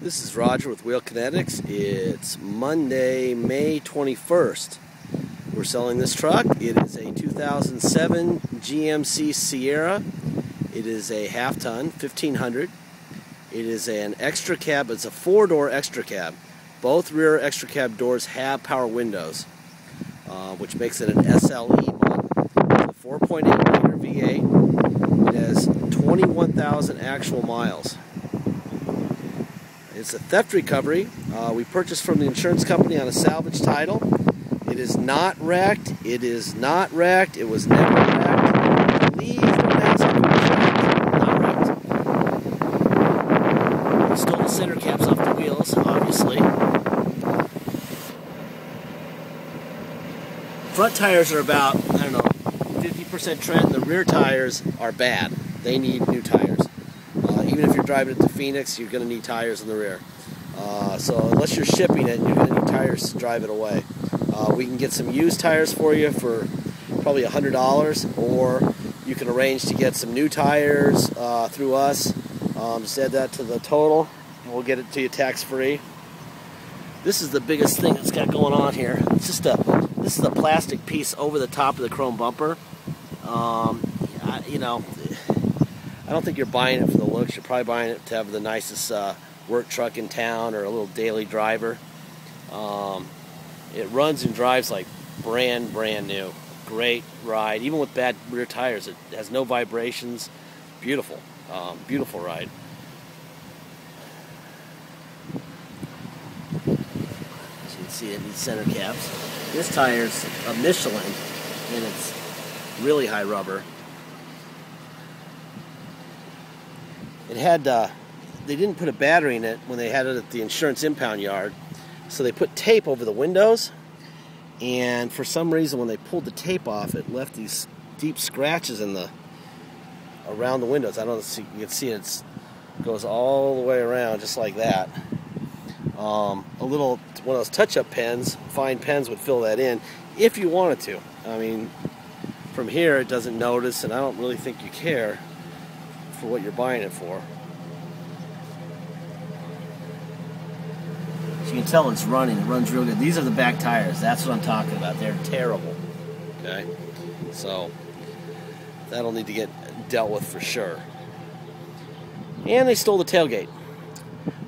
This is Roger with Wheel Kinetics. It's Monday, May 21st. We're selling this truck. It is a 2007 GMC Sierra. It is a half-ton, 1500. It is an extra cab. It's a four-door extra cab. Both rear extra cab doors have power windows, which makes it an SLE model. It's a 4.8 liter V8. It has 21,000 actual miles. It's a theft recovery. We purchased from the insurance company on a salvage title. It is not wrecked. It is not wrecked. It was never wrecked. I believe the mask was wrecked. Not wrecked. We stole the center caps off the wheels, obviously. Front tires are about, 50% tread, and the rear tires are bad. They need new tires. Even if you're driving it to Phoenix, you're going to need tires in the rear. So unless you're shipping it, you're going to need tires to drive it away. We can get some used tires for you for probably $100, or you can arrange to get some new tires through us. Just add that to the total, and we'll get it to you tax-free. This is the biggest thing that's got going on here. It's just this is a plastic piece over the top of the chrome bumper. I don't think you're buying it for the looks. You're probably buying it to have the nicest work truck in town or a little daily driver. It runs and drives like brand new. Great ride. Even with bad rear tires, it has no vibrations. Beautiful. Beautiful ride. As you can see, it needs center caps. This tire's a Michelin, and it's really high rubber. It had, they didn't put a battery in it when they had it at the insurance impound yard, so they put tape over the windows, and for some reason when they pulled the tape off, it left these deep scratches in around the windows. I don't know if you can see it goes all the way around just like that. One of those touch-up pens, fine pens, would fill that in if you wanted to. I mean, from here it doesn't notice, and I don't really think you care for what you're buying it for. As you can tell, it's running. It runs real good. These are the back tires. That's what I'm talking about. They're terrible. Okay? So, that'll need to get dealt with for sure. And they stole the tailgate.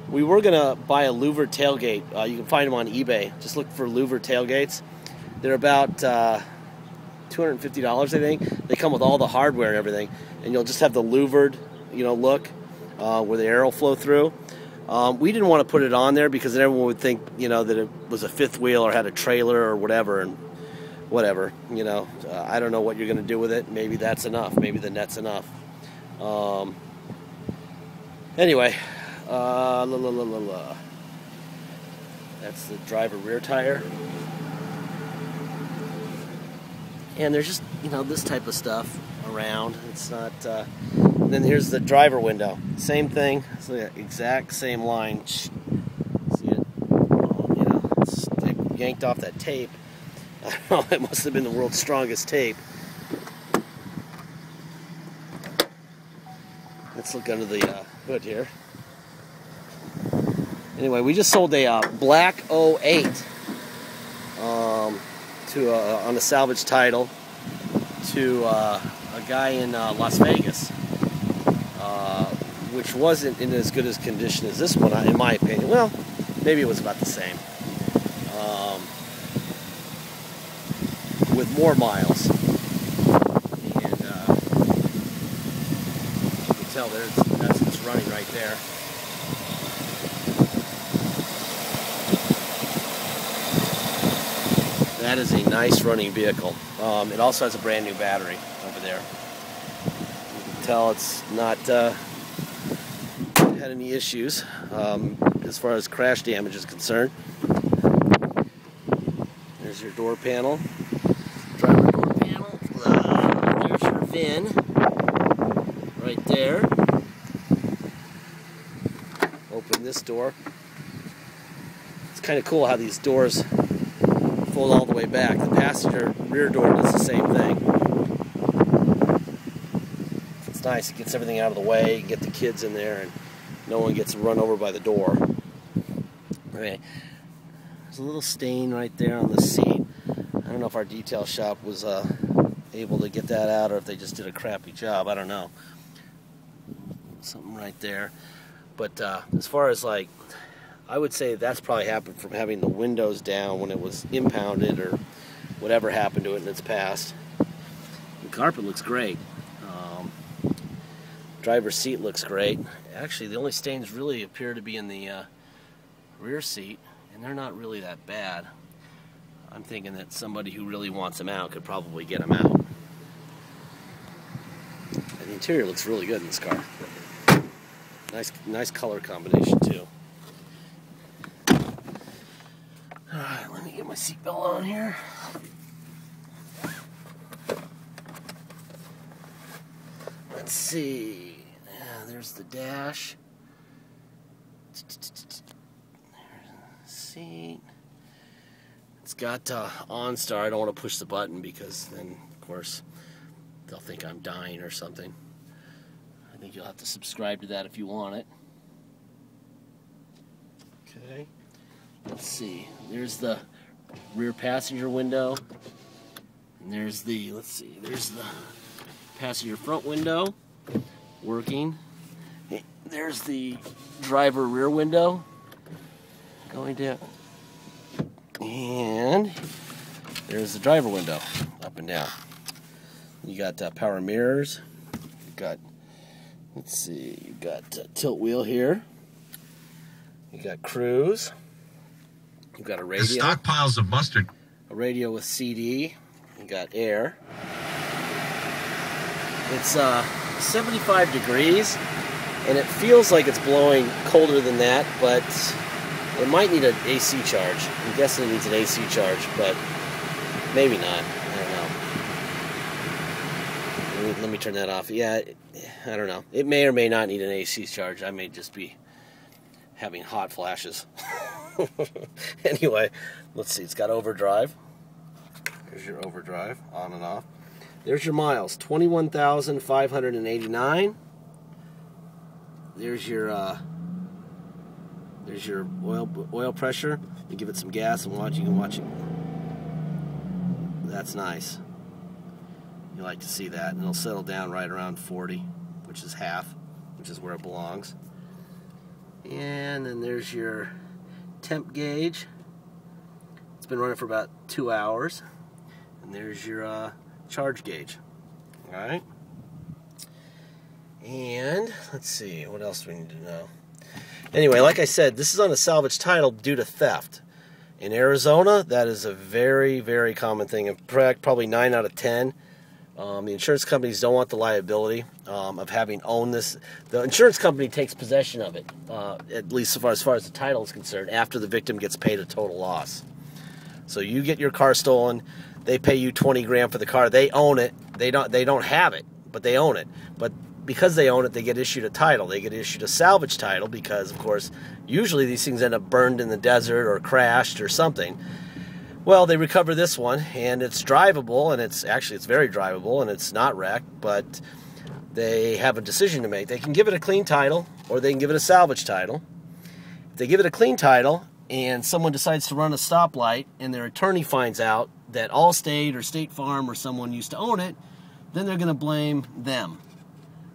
We were going to buy a louvered tailgate. You can find them on eBay. Just look for louvered tailgates. They're about $250, I think. They come with all the hardware and everything, and you'll just have the louvered, look where the air will flow through. We didn't want to put it on there because then everyone would think, that it was a fifth wheel or had a trailer or whatever, and whatever. I don't know what you're going to do with it. Maybe that's enough. Maybe the net's enough. Anyway, that's the driver rear tire. And there's just, this type of stuff around. It's not, then here's the driver window. Same thing. It's the exact same line. See it? They yanked off that tape. I don't know, it must have been the world's strongest tape. Let's look under the hood here. Anyway, we just sold a black 08 on a salvage title to a guy in Las Vegas, which wasn't in as good as condition as this one, in my opinion. Well, maybe it was about the same, with more miles. And you can tell that's what's running right there. That is a nice running vehicle. It also has a brand new battery over there. You can tell it's not had any issues as far as crash damage is concerned. There's your door panel, driver door panel. There's your VIN right there. Open this door. It's kind of cool how these doors fold all the way back. The passenger rear door does the same thing. It's nice. It gets everything out of the way. You can get the kids in there, and no one gets run over by the door. Okay, there's a little stain right there on the seat. I don't know if our detail shop was able to get that out or if they just did a crappy job. I don't know. Something right there. But as far as like, I would say that's probably happened from having the windows down when it was impounded or whatever happened to it in its past. The carpet looks great. Driver's seat looks great. Actually, the only stains really appear to be in the rear seat, and they're not really that bad. I'm thinking that somebody who really wants them out could probably get them out. And the interior looks really good in this car. Nice color combination too. Alright, let me get my seatbelt on here. Let's see. Yeah, there's the dash. There's the seat. It's got OnStar. I don't want to push the button because then, of course, they'll think I'm dying or something. I think you'll have to subscribe to that if you want it. Okay. Let's see. There's the rear passenger window. And there's the, let's see, there's the passenger front window working. There's the driver rear window going down. And there's the driver window up and down. You got power mirrors. You got, let's see, you got tilt wheel here. You got cruise. You got a radio. The stockpiles of mustard. A radio with CD. You got air. It's 75 degrees, and it feels like it's blowing colder than that, but it might need an AC charge. I'm guessing it needs an AC charge, but maybe not. I don't know. Let me turn that off. Yeah, I don't know. It may or may not need an AC charge. I may just be having hot flashes. Anyway, let's see. It's got overdrive. There's your overdrive, on and off. There's your miles, 21,589. There's your oil pressure. You give it some gas and watch. You can watch it. That's nice. You like to see that, and it'll settle down right around 40, which is half, which is where it belongs. And then there's your temp gauge. It's been running for about 2 hours. And there's your charge gauge. Alright. And let's see, what else do we need to know? Anyway, like I said, this is on a salvage title due to theft. In Arizona, that is a very, very common thing. In fact, probably 9 out of 10. The insurance companies don't want the liability of having owned this. The insurance company takes possession of it, at least as far as the title is concerned, after the victim gets paid a total loss. So you get your car stolen, they pay you 20 grand for the car. They own it. They don't have it, but they own it. But because they own it, they get issued a title. They get issued a salvage title because, of course, usually these things end up burned in the desert or crashed or something. Well, they recover this one, and it's drivable, and it's very drivable, and it's not wrecked, but they have a decision to make. They can give it a clean title, or they can give it a salvage title. If they give it a clean title, and someone decides to run a stoplight, and their attorney finds out that Allstate or State Farm or someone used to own it, then they're going to blame them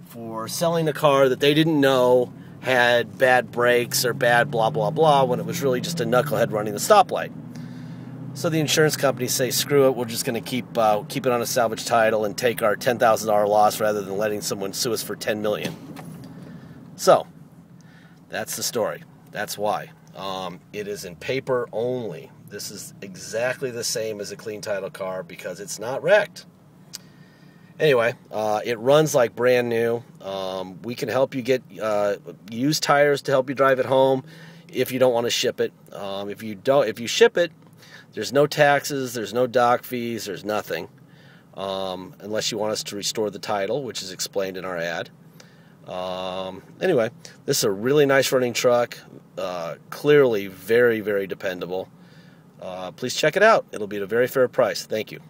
for selling a car that they didn't know had bad brakes or bad blah, blah, blah, when it was really just a knucklehead running the stoplight. So the insurance companies say, screw it, we're just going to keep it on a salvage title and take our $10,000 loss rather than letting someone sue us for $10 million. So, that's the story. That's why. It is in paper only. This is exactly the same as a clean title car because it's not wrecked. Anyway, it runs like brand new. We can help you get used tires to help you drive it home if you don't want to ship it. If you ship it, there's no taxes, there's no dock fees, there's nothing, unless you want us to restore the title, which is explained in our ad. Anyway, this is a really nice running truck, clearly very, very dependable. Please check it out. It'll be at a very fair price. Thank you.